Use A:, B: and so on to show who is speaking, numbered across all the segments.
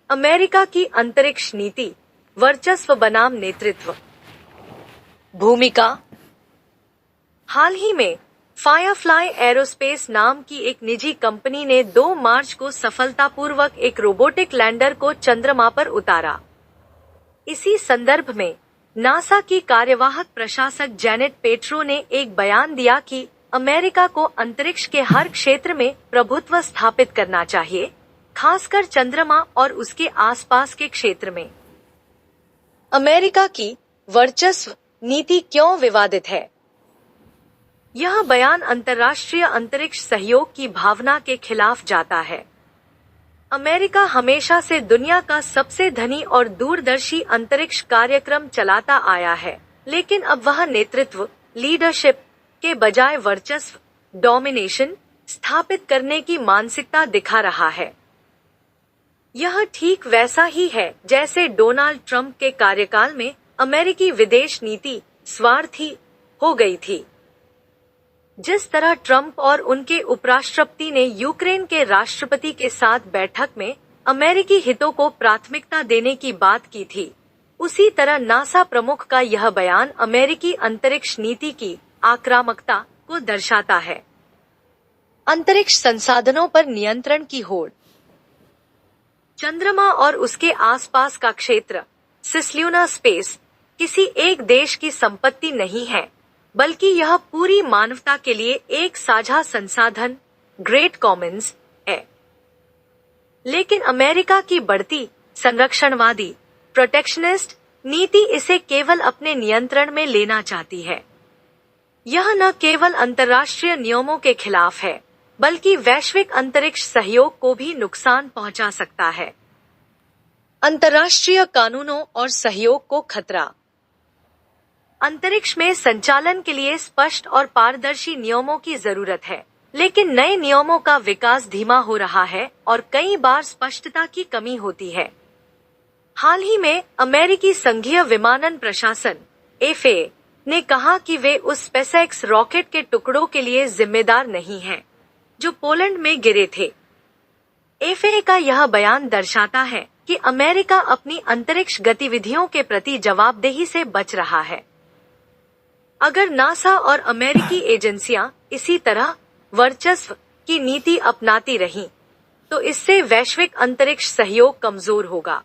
A: America की अंतरिक्ष नीति, वर्चस्व बनाम नेतृत्व। भूमिका। हाल ही में फायरफ्लाई एरोस्पेस नाम की एक निजी कंपनी ने 2 मार्च को सफलतापूर्वक एक रोबोटिक लैंडर को चंद्रमा पर उतारा। इसी संदर्भ में नासा की कार्यवाहक प्रशासक जैनेट पेट्रो ने एक बयान दिया कि अमेरिका को अंतरिक्ष के हर क्षेत्र में प्रभुत्व स्थापित करना चाहिए, खासकर चंद्रमा और उसके आसपास के क्षेत्र में। अमेरिका की वर्चस्व नीति क्यों विवादित है? यह बयान अंतर्राष्ट्रीय अंतरिक्ष सहयोग की भावना के खिलाफ जाता है। अमेरिका हमेशा से दुनिया का सबसे धनी और दूरदर्शी अंतरिक्ष कार्यक्रम चलाता आया है, लेकिन अब वह नेतृत्व, लीडरशिप के बजाय वर्चस्व, डोमिनेशन स्थापित करने की मानसिकता दिखा रहा है। यह ठीक वैसा ही है जैसे डोनाल्ड ट्रंप के कार्यकाल में अमेरिकी विदेश नीति स्वार्थी हो गई थी। जिस तरह ट्रंप और उनके उपराष्ट्रपति ने यूक्रेन के राष्ट्रपति के साथ बैठक में अमेरिकी हितों को प्राथमिकता देने की बात की थी, उसी तरह नासा प्रमुख का यह बयान अमेरिकी अंतरिक्ष नीति की आक्रामकता को दर्शाता है। अंतरिक्ष संसाधनों पर नियंत्रण की होड़। चंद्रमा और उसके आसपास का क्षेत्र, सिसल्यूना स्पेस, किसी एक देश की संपत्ति नहीं है, बल्कि यह पूरी मानवता के लिए एक साझा संसाधन, ग्रेट कॉमन्स है। लेकिन अमेरिका की बढ़ती संरक्षणवादी, प्रोटेक्शनिस्ट नीति इसे केवल अपने नियंत्रण में लेना चाहती है। यह न केवल अंतर्राष्ट्रीय नियमों के खिलाफ है, बल्कि वैश्विक अंतरिक्ष सहयोग को भी नुकसान पहुंचा सकता है। अंतर्राष्ट्रीय कानूनों और सहयोग को खतरा। अंतरिक्ष में संचालन के लिए स्पष्ट और पारदर्शी नियमों की जरूरत है, लेकिन नए नियमों का विकास धीमा हो रहा है और कई बार स्पष्टता की कमी होती है। हाल ही में अमेरिकी संघीय विमानन प्रशासन FAA ने कहा कि वे उस स्पेसएक्स रॉकेट के टुकड़ों के लिए जिम्मेदार नहीं हैं, जो पोलैंड में गिरे थे। FAA का यह बयान दर्शाता है कि अमेरिका अपनी अंतरिक्ष गतिविधियों के प्रति जवाबदेही से बच रहा है। अगर नासा और अमेरिकी एजेंसियां इसी तरह वर्चस्व की नीति अपनाती रहीं, तो इससे वैश्विक अंतरिक्ष सहयोग कमजोर होगा।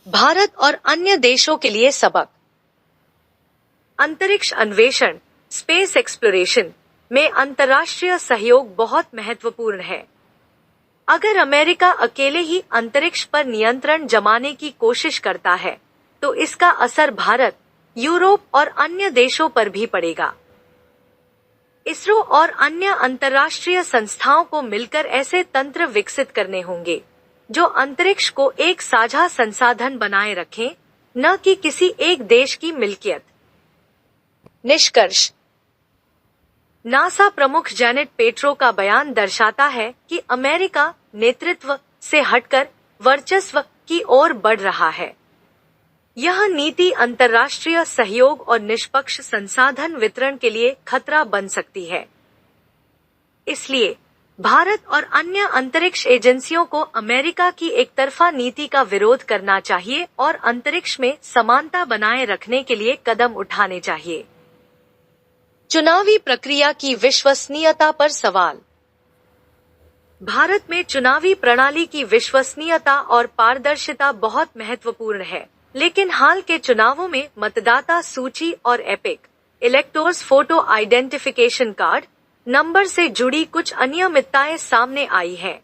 A: भारत और अन्य देशों के लिए सबक। अंतरिक्ष अन्वेषण, स्पेस एक्सप्लोरेशन में अंतर्राष्ट्रीय सहयोग बहुत महत्वपूर्ण है। अगर अमेरिका अकेले ही अंतरिक्ष पर नियंत्रण जमाने की कोशिश करता है, तो इसका असर भारत, यूरोप और अन्य देशों पर भी पड़ेगा। इसरो और अन्य अंतर्राष्ट्रीय संस्थाओं को मिलकर ऐसे तंत्र विकसित करने होंगे जो अंतरिक्ष को एक साझा संसाधन बनाए रखें, न कि किसी एक देश की मिल्कियत। निष्कर्ष। नासा प्रमुख जैनेट पेट्रो का बयान दर्शाता है कि अमेरिका नेतृत्व से हटकर वर्चस्व की ओर बढ़ रहा है। यह नीति अंतर्राष्ट्रीय सहयोग और निष्पक्ष संसाधन वितरण के लिए खतरा बन सकती है। इसलिए भारत और अन्य अंतरिक्ष एजेंसियों को अमेरिका की एकतरफा नीति का विरोध करना चाहिए और अंतरिक्ष में समानता बनाए रखने के लिए कदम उठाने चाहिए। चुनावी प्रक्रिया की विश्वसनीयता पर सवाल। भारत में चुनावी प्रणाली की विश्वसनीयता और पारदर्शिता बहुत महत्वपूर्ण है, लेकिन हाल के चुनावों में मतदाता सूची और EPIC electors photo identification card number से जुड़ी कुछ अनियमितताएं सामने आई हैं।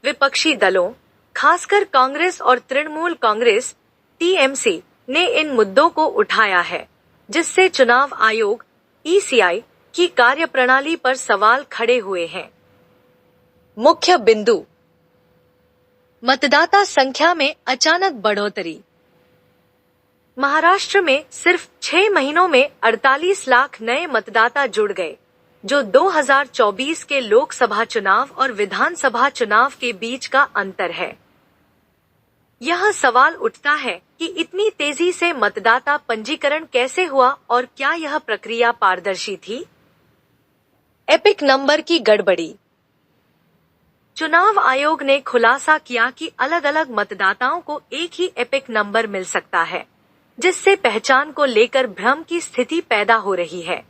A: विपक्षी दलों, खासकर कांग्रेस और तृणमूल कांग्रेस TMC ने इन मुद्दों को उठाया है, जिससे चुनाव आयोग ECI की कार्यप्रणाली पर सवाल खड़े हुए हैं। मुख्य बिंदु। मतदाता संख्या में अचानक बढ़ोतरी। महाराष्ट्र में सिर्फ 6 महीनों में 48 लाख नए मतदाता जुड़ गए, जो 2024 के लोकसभा चुनाव और विधानसभा चुनाव के बीच का अंतर है। यह सवाल उठता है कि इतनी तेजी से मतदाता पंजीकरण कैसे हुआ और क्या यह प्रक्रिया पारदर्शी थी? एपिक नंबर की गड़बड़ी। चुनाव आयोग ने खुलासा किया कि अलग अलग मतदाताओं को एक ही एपिक नंबर मिल सकता है, जिससे पहचान को लेकर भ्रम की स्थिति पैदा हो रही है।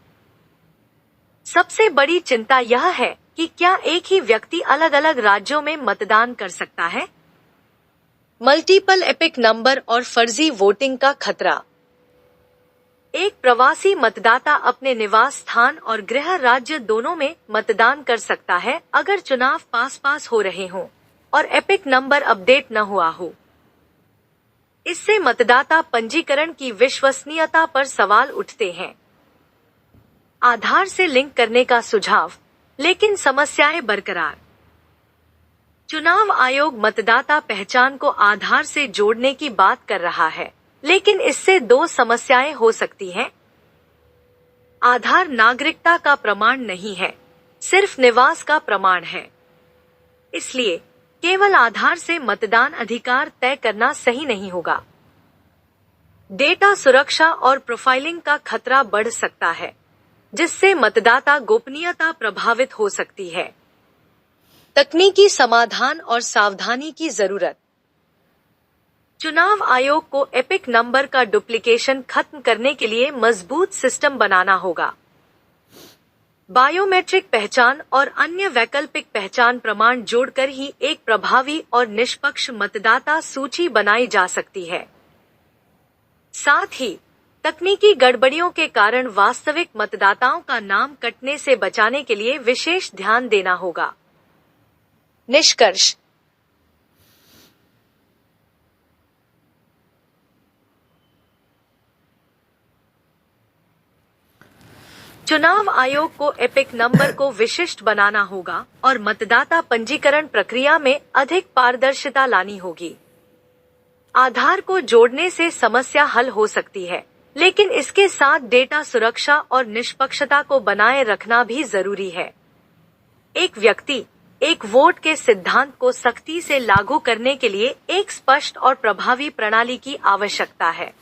A: सबसे बड़ी चिंता यह है कि क्या एक ही व्यक्ति अलग अलग राज्यों में मतदान कर सकता है? मल्टीपल एपिक नंबर और फर्जी वोटिंग का खतरा। एक प्रवासी मतदाता अपने निवास स्थान और गृह राज्य दोनों में मतदान कर सकता है अगर चुनाव पास हो रहे हों और एपिक नंबर अपडेट न हुआ हो। इससे मतदाता पंजीकरण की विश्वसनीयता पर सवाल उठते हैं। आधार से लिंक करने का सुझाव, लेकिन समस्याएं बरकरार। चुनाव आयोग मतदाता पहचान को आधार से जोड़ने की बात कर रहा है, लेकिन इससे दो समस्याएं हो सकती हैं। आधार नागरिकता का प्रमाण नहीं है, सिर्फ निवास का प्रमाण है। इसलिए केवल आधार से मतदान अधिकार तय करना सही नहीं होगा। डेटा सुरक्षा और प्रोफाइलिंग का खतरा बढ़ सकता है, जिससे मतदाता गोपनीयता प्रभावित हो सकती है। तकनीकी समाधान और सावधानी की जरूरत। चुनाव आयोग को एपिक नंबर का डुप्लीकेशन खत्म करने के लिए मजबूत सिस्टम बनाना होगा। बायोमेट्रिक पहचान और अन्य वैकल्पिक पहचान प्रमाण जोड़कर ही एक प्रभावी और निष्पक्ष मतदाता सूची बनाई जा सकती है। साथ ही तकनीकी गड़बड़ियों के कारण वास्तविक मतदाताओं का नाम कटने से बचाने के लिए विशेष ध्यान देना होगा। निष्कर्ष। चुनाव आयोग को एपिक नंबर को विशिष्ट बनाना होगा और मतदाता पंजीकरण प्रक्रिया में अधिक पारदर्शिता लानी होगी। आधार को जोड़ने से समस्या हल हो सकती है, लेकिन इसके साथ डेटा सुरक्षा और निष्पक्षता को बनाए रखना भी जरूरी है। एक व्यक्ति एक वोट के सिद्धांत को सख्ती से लागू करने के लिए एक स्पष्ट और प्रभावी प्रणाली की आवश्यकता है।